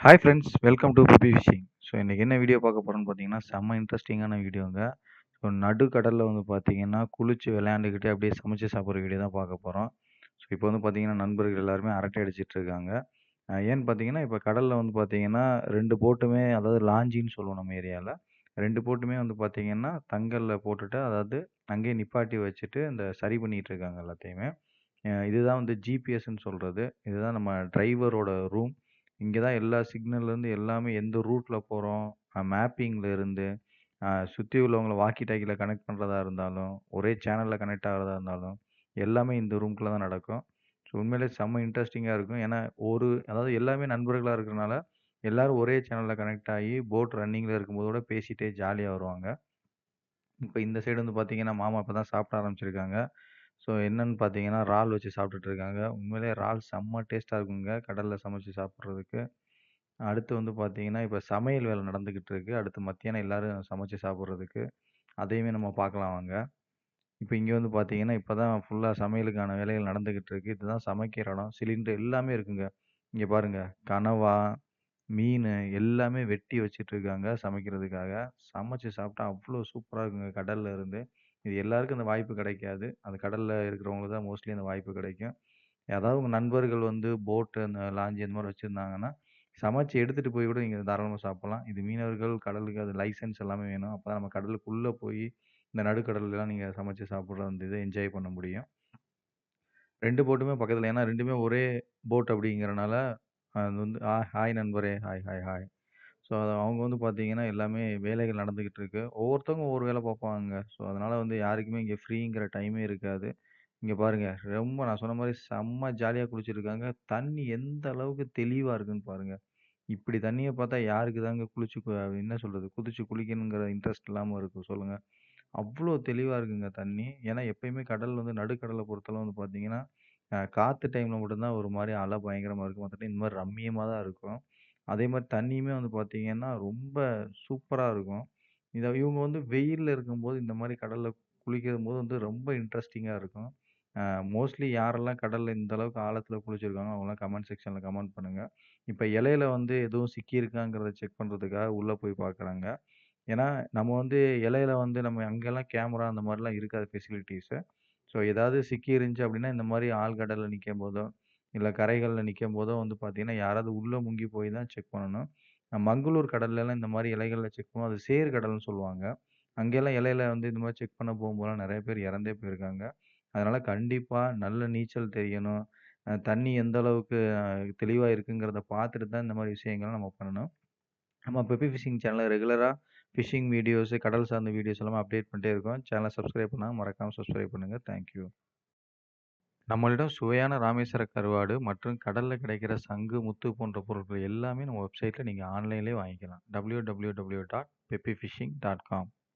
Hi friends, welcome to BB fishing. So இன்றைக்கி என்ன video பார்க்க போகிறோன்னு பார்த்தீங்கன்னா, செம்ம இன்ட்ரெஸ்டிங்கான வீடியோங்க. ஸோ நடுக்கடலில் வந்து பார்த்தீங்கன்னா, குளிச்சு விளையாண்டுக்கிட்டே அப்படியே சமைச்சு சாப்பிட்ற வீடியோ தான் பார்க்க போகிறோம். ஸோ இப்போ வந்து பார்த்தீங்கன்னா, நண்பர்கள் எல்லாருமே அரட்டை அடிச்சிட்டு இருக்காங்க. ஏன்னு பார்த்தீங்கன்னா, இப்போ கடலில் வந்து பார்த்தீங்கன்னா 2 போட்டுமே, அதாவது லாஞ்சின்னு சொல்லுவோம் நம்ம ஏரியாவில். 2 போட்டுமே வந்து பார்த்தீங்கன்னா, தங்கல்ல போட்டுட்டு, அதாவது அங்கேயே நிப்பாட்டி வச்சுட்டு இந்த சரி பண்ணிகிட்டு இருக்காங்க எல்லாத்தையுமே. இதுதான் வந்து ஜிபிஎஸ்ன்னு சொல்றது. இதுதான் நம்ம டிரைவரோட ரூம். இங்க தான் எல்லா சிக்னல்லேருந்து எல்லாமே எந்த ரூட்ல போறோம், மேப்பிங்ல இருந்து, சுத்தி உள்ளவங்கள வாக்கி டாக்கில கனெக்ட் பண்றதா இருந்தாலும், ஒரே சேனல்ல கனெக்ட் ஆகுறதா இருந்தாலும், எல்லாமே இந்த ரூம்குள்ள தான் நடக்கும். ஸோ உண்மையிலேயே செம்ம இன்ட்ரஸ்டிங்கா இருக்கும். ஏன்னா, அதாவது எல்லாமே நண்பர்களா இருக்கிறனால, எல்லாரும் ஒரே சேனல்ல கனெக்ட் ஆகி, போட் ரன்னிங்ல இருக்கும்போது கூட பேசிட்டே ஜாலியா வருவாங்க. இப்ப இந்த சைடு வந்து பார்த்தீங்கன்னா, மாமா இப்ப தான் சாப்பிட ஆரம்பிச்சிருக்காங்க. ஸோ என்னன்னு பார்த்தீங்கன்னா, இறால் வச்சு சாப்பிட்டுட்டு இருக்காங்க. உண்மையிலேயே இறால் செம்ம டேஸ்ட்டா இருக்குங்க, கடல்ல சமைச்சு சாப்பிடுறதுக்கு. அடுத்து வந்து பார்த்தீங்கன்னா, இப்ப சமையல் வேலை நடந்துகிட்டு இருக்கு. அடுத்து மத்தியானம் எல்லாரும் சமைச்சு சாப்பிடுறதுக்கு. அதையுமே நம்ம பார்க்கலாம் வாங்க. இப்ப இங்க வந்து பார்த்தீங்கன்னா, இப்ப தான் ஃபுல்லா சமையலுக்கான வேலைகள் நடந்துகிட்டு இருக்கு. இதுதான் சமைக்கிற இடம். சிலிண்டர் எல்லாமே இருக்குங்க. இங்க பாருங்க, கனவா, மீனு எல்லாமே வெட்டி வச்சுட்டு இருக்காங்க சமைக்கிறதுக்காக. சமைச்சு சாப்பிட்டா அவ்ளோ சூப்பரா இருக்குங்க கடல்ல இருந்து. இது எல்லாருக்கும் இந்த வாய்ப்பு கிடைக்காது. அது கடல்ல இருக்கிறவங்களுக்கு தான் மோஸ்ட்லி அந்த வாய்ப்பு கிடைக்கும். அதாவது உங்க நண்பர்கள் வந்து போட், அந்த லாஞ்ச் இந்த மாரி வச்சிருந்தாங்கன்னா, சமைச்சு எடுத்துட்டு போய் கூட நீங்க தாராளமா சாப்பிடலாம். இது மீனவர்கள், கடலுக்கு அது லைசென்ஸ் எல்லாமே வேணும். அப்பதான் நம்ம கடலுக்குள்ள போய் இந்த நடுக்கடல்லலாம் நீங்க சமைச்சு சாப்பிடுற அந்த இத என்ஜாய் பண்ண முடியும். 2 போட்டுமே பக்கத்துல, ஏன்னா 2மே ஒரே போட் அப்படிங்கிறனால, அது வந்து ஹாய் நண்பரே! Hi, hi, hi. ஸோ அவங்க வந்து பார்த்தீங்கன்னா, எல்லாமே வேலைகள் நடந்துகிட்டு இருக்கு. ஒவ்வொருத்தவங்க ஒவ்வொரு வேலை பார்ப்பாங்க. ஸோ அதனால வந்து யாருக்குமே இங்க ஃப்ரீங்கிற டைமே இருக்காது. இங்க பாருங்க, ரொம்ப நான் சொன்ன மாரி செம்ம ஜாலியா குளிச்சிருக்காங்க. தண்ணி எந்த அளவுக்கு தெளிவா இருக்குன்னு பாருங்க. இப்படி தண்ணிய பார்த்தா யாருக்கு தாங்க குளிச்சு என்ன சொல்றது? குதிச்சு குளிக்கணுங்கிற இன்ட்ரெஸ்ட் இல்லாம இருக்கும் சொல்லுங்க. அவ்ளோ தெளிவா இருக்குங்க தண்ணி. ஏன்னா எப்பயுமே கடல் வந்து நடுக்கடல பொறுத்தளவு வந்து பார்த்தீங்கன்னா, காத்து டைம்ல மட்டும் தான் ஒரு மாரி அலை பயங்கரமா இருக்கும். மத்த டைம் இந்த மாரி ரம்மியமா தான் இருக்கும். அதே மாரி தண்ணியுமே வந்து பார்த்தீங்கன்னா, ரொம்ப சூப்பரா இருக்கும். இவங்க வந்து வெயில்ல இருக்கும்போது இந்த மாரி கடல்ல குளிக்கும்போது வந்து ரொம்ப இன்ட்ரஸ்டிங்கா இருக்கும். அ மோஸ்ட்லி யாரெல்லாம் கடல்ல இந்த அளவுக்கு ஆழத்துல குளிச்சிருக்காங்களோ, அவங்கலாம் கமெண்ட் செக்ஷன்ல கமெண்ட் பண்ணுங்க. இப்ப இலையில வந்து எதுவும் சிக்கியிருக்காங்கிறத செக் பண்றதுக்காக உள்ள போய் பார்க்குறாங்க. ஏன்னா, நம்ம வந்து இலையில வந்து நம்ம அங்கெல்லாம் கேமரா அந்த மாரிலாம் இருக்காது ஃபெசிலிட்டீஸு. ஸோ ஏதாவது சிக்கி இருந்துச்சு அப்டின்னா, இந்த மாரி ஆழ்கடல்ல நிக்கும்போதோ, இல்ல கரைகள்ல நிக்கும்போதோ வந்து பார்த்தீங்கன்னா, யாராவது உள்ள முங்கி போய் தான் செக் பண்ணணும். மங்களூர் கடல்லலாம் இந்த மாரி இலைகள்ல செக் பண்ணுவோம். அது சேறு கடல்னு சொல்லுவாங்க. அங்கெல்லாம் இலையில வந்து இந்த மாரி செக் பண்ண போகும்போதெல்லாம் நெறைய பேர் இறந்தே போயிருக்காங்க. அதனால கண்டிப்பா நல்ல நீச்சல் தெரியணும். தண்ணி எந்த அளவுக்கு தெளிவா இருக்குங்கிறத பார்த்துட்டு தான் இந்த மாரி விஷயங்கள்லாம் நம்ம பண்ணணும். நம்ம பெப்பி ஃபிஷிங் சேனல்ல ரெகுலரா ஃபிஷிங் வீடியோஸ், கடல் சார்ந்த வீடியோஸ் எல்லாமே அப்டேட் பண்ணிட்டே இருக்கோம். சேனல சப்ஸ்கிரைப் பண்ணாம மறக்காம சப்ஸ்கிரைப் பண்ணுங்க. Thank you. நம்மளிடம் சுவையான ராமேஸ்வர கருவாடு மற்றும் கடல்ல கிடைக்கிற சங்கு, முத்து போன்ற பொருட்கள் எல்லாமே நம்ம வெப்சைட்ல நீங்க ஆன்லைன்லயே வாங்கிக்கலாம். www.peppyfishing.com